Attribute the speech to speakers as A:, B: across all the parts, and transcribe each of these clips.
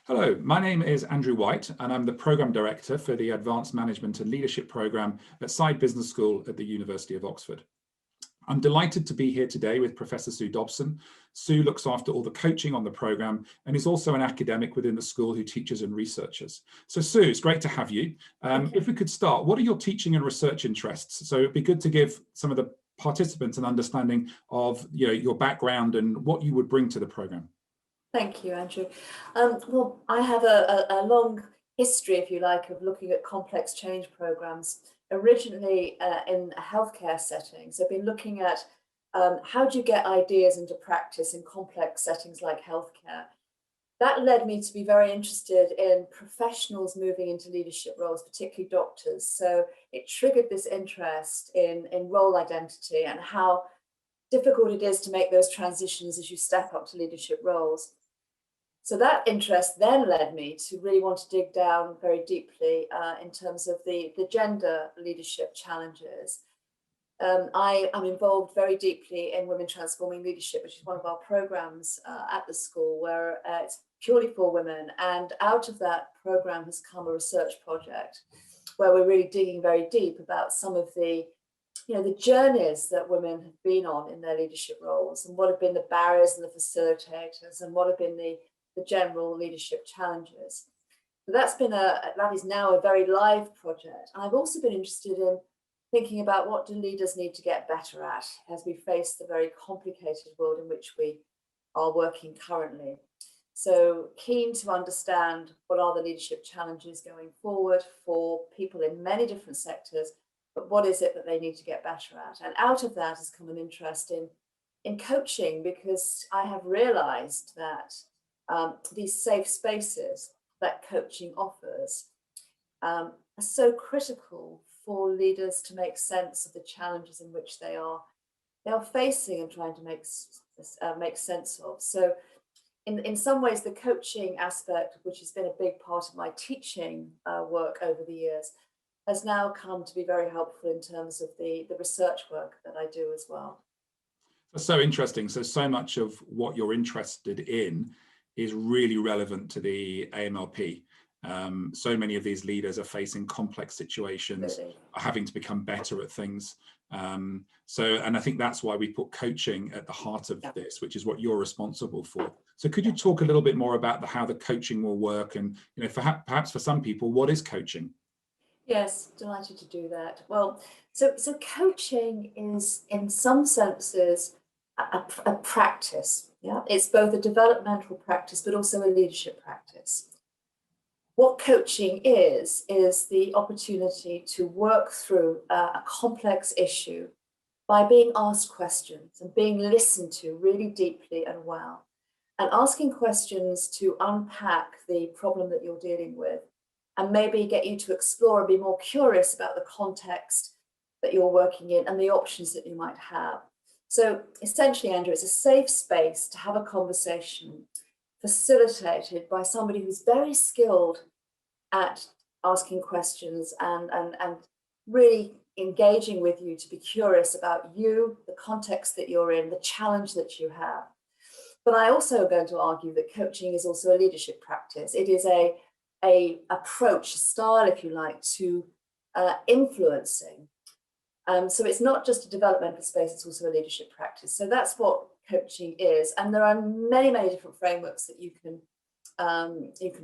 A: Hello, my name is Andrew White, and I'm the Programme Director for the Advanced Management and Leadership Programme at Side Business School at the University of Oxford. I'm delighted to be here today with Professor Sue Dopson. Sue looks after all the coaching on the programme and is also an academic within the school who teaches and researches. So Sue, it's great to have you. If we could start, what are your teaching and research interests? So it'd be good to give some of the participants an understanding of your background and what you would bring to the programme.
B: Thank you, Andrew. Well, I have a long history, if you like, of looking at complex change programs, originally in a healthcare setting. So I've been looking at how do you get ideas into practice in complex settings like healthcare. That led me to be very interested in professionals moving into leadership roles, particularly doctors. So it triggered this interest in role identity and how difficult it is to make those transitions as you step up to leadership roles. So that interest then led me to really want to dig down very deeply in terms of the gender leadership challenges. I am involved very deeply in Women Transforming Leadership, which is one of our programs at the school where it's purely for women. And out of that program has come a research project where we're really digging very deep about some of the journeys that women have been on in their leadership roles and what have been the barriers and the facilitators and what have been the general leadership challenges. So that is now a very live project. And I've also been interested in thinking about what do leaders need to get better at as we face the very complicated world in which we are working currently. So keen to understand what are the leadership challenges going forward for people in many different sectors, but what is it that they need to get better at? And out of that has come an interest in coaching, because I have realized that these safe spaces that coaching offers are so critical for leaders to make sense of the challenges in which they are facing and trying to make sense of. So in some ways, the coaching aspect, which has been a big part of my teaching work over the years, has now come to be very helpful in terms of the research work that I do as well.
A: That's so interesting. So much of what you're interested in is really relevant to the AMLP. So many of these leaders are facing complex situations, are having to become better at things. And I think that's why we put coaching at the heart of this, which is what you're responsible for. So could you talk a little bit more about how the coaching will work, and perhaps for some people, what is coaching?
B: Yes, delighted to do that. Well, so coaching is in some senses a practice. Yeah, it's both a developmental practice, but also a leadership practice. What coaching is the opportunity to work through a complex issue by being asked questions and being listened to really deeply and well, and asking questions to unpack the problem that you're dealing with, and maybe get you to explore and be more curious about the context that you're working in and the options that you might have. So essentially, Andrew, it's a safe space to have a conversation facilitated by somebody who's very skilled at asking questions and really engaging with you to be curious about you, the context that you're in, the challenge that you have. But I also am going to argue that coaching is also a leadership practice. It is a approach, a style, if you like, to influencing. So it's not just a developmental space, it's also a leadership practice. So that's what coaching is. And there are many, many different frameworks that you can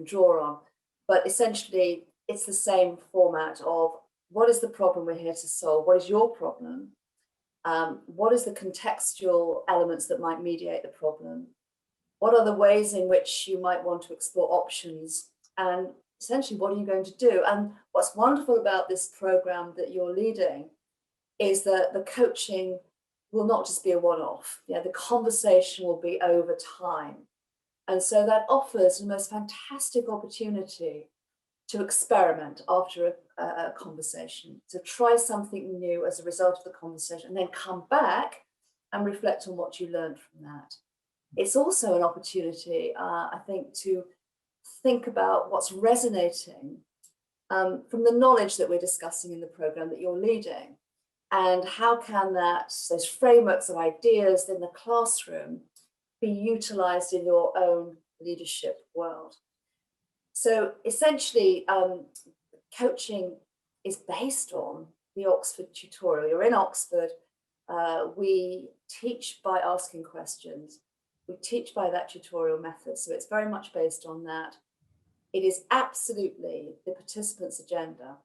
B: draw on. But essentially, it's the same format of what is the problem we're here to solve? What is your problem? What is the contextual elements that might mediate the problem? What are the ways in which you might want to explore options? And essentially, what are you going to do? And what's wonderful about this program that you're leading is that the coaching will not just be a one-off. The conversation will be over time. And so that offers the most fantastic opportunity to experiment after a conversation, to try something new as a result of the conversation, and then come back and reflect on what you learned from that. It's also an opportunity, I think, to think about what's resonating from the knowledge that we're discussing in the program that you're leading, and how can those frameworks of ideas in the classroom be utilized in your own leadership world. So essentially, coaching is based on the Oxford tutorial. You're in Oxford. We teach by asking questions. We teach by that tutorial method. So it's very much based on that. It is absolutely the participants' agenda.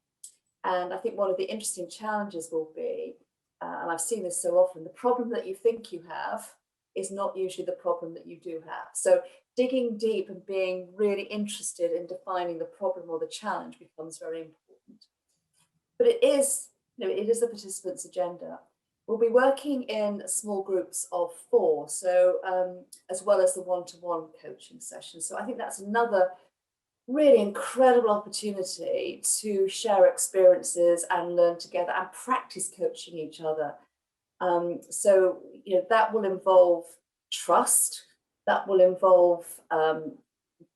B: And I think one of the interesting challenges will be, and I've seen this so often, the problem that you think you have is not usually the problem that you do have. So digging deep and being really interested in defining the problem or the challenge becomes very important. But it is, it is the participants' agenda. We'll be working in small groups of 4, so as well as the one-to-one coaching session. So I think that's another really incredible opportunity to share experiences and learn together and practice coaching each other. So that will involve trust, that will involve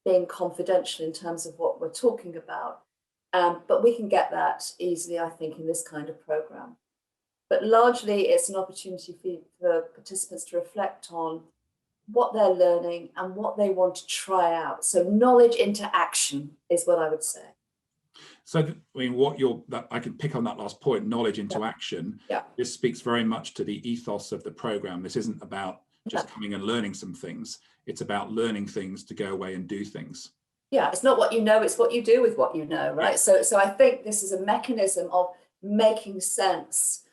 B: being confidential in terms of what we're talking about, but we can get that easily, I think, in this kind of program. But largely it's an opportunity for participants to reflect on what they're learning and what they want to try out. So knowledge into action is what I would say.
A: So, I mean, I can pick on that last point, knowledge into action.
B: Yeah.
A: This speaks very much to the ethos of the program. This isn't about just coming and learning some things. It's about learning things to go away and do things.
B: Yeah, it's not what you know, it's what you do with what you know, right? Yeah. So I think this is a mechanism of making sense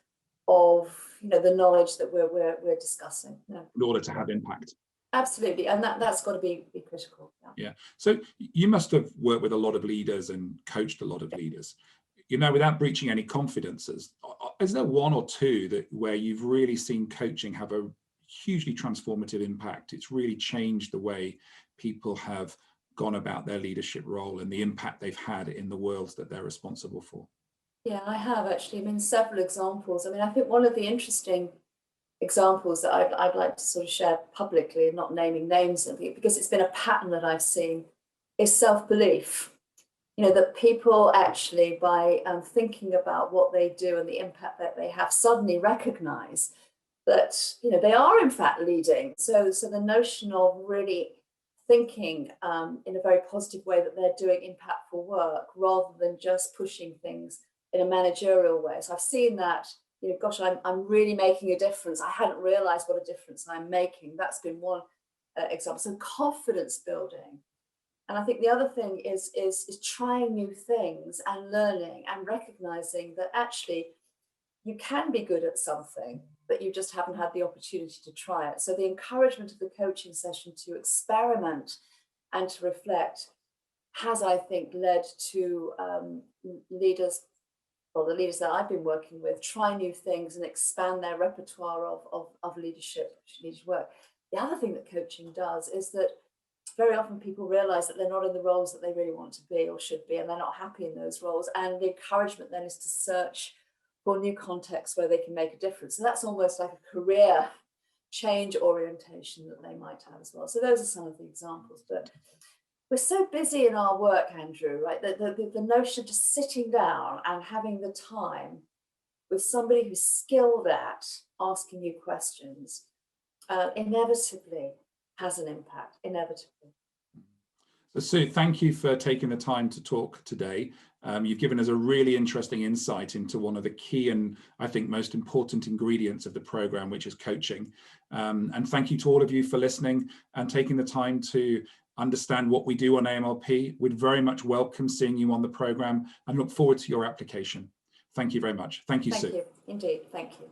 B: of the knowledge that we're discussing. Yeah.
A: In order to have impact.
B: Absolutely, and that's got to be critical.
A: Yeah. So you must have worked with a lot of leaders and coached a lot of leaders. Without breaching any confidences, is there one or two where you've really seen coaching have a hugely transformative impact? It's really changed the way people have gone about their leadership role and the impact they've had in the worlds that they're responsible for.
B: Yeah, I have actually. I mean, several examples. I mean, I think one of the interesting examples that I'd like to sort of share publicly, not naming names, because it's been a pattern that I've seen, is self-belief. That people actually, by thinking about what they do and the impact that they have, suddenly recognize that they are in fact leading. So the notion of really thinking in a very positive way that they're doing impactful work rather than just pushing things in a managerial way. So I've seen that. Gosh, I'm really making a difference. I hadn't realized what a difference I'm making. That's been one example. So confidence building. And I think the other thing is trying new things and learning and recognizing that actually you can be good at something, but you just haven't had the opportunity to try it. So the encouragement of the coaching session to experiment and to reflect has, I think, led to leaders, or the leaders that I've been working with, try new things and expand their repertoire of leadership work. The other thing that coaching does is that very often people realize that they're not in the roles that they really want to be or should be, and they're not happy in those roles. And the encouragement then is to search for new contexts where they can make a difference. So that's almost like a career change orientation that they might have as well. So those are some of the examples. But we're so busy in our work, Andrew, right? The notion of just sitting down and having the time with somebody who's skilled at asking you questions inevitably has an impact, inevitably.
A: So Sue, thank you for taking the time to talk today. You've given us a really interesting insight into one of the key and I think most important ingredients of the program, which is coaching. And thank you to all of you for listening and taking the time to understand what we do on AMLP. We'd very much welcome seeing you on the program and look forward to your application. Thank you very much. Thank you, Sue.
B: Thank you, indeed. Thank you.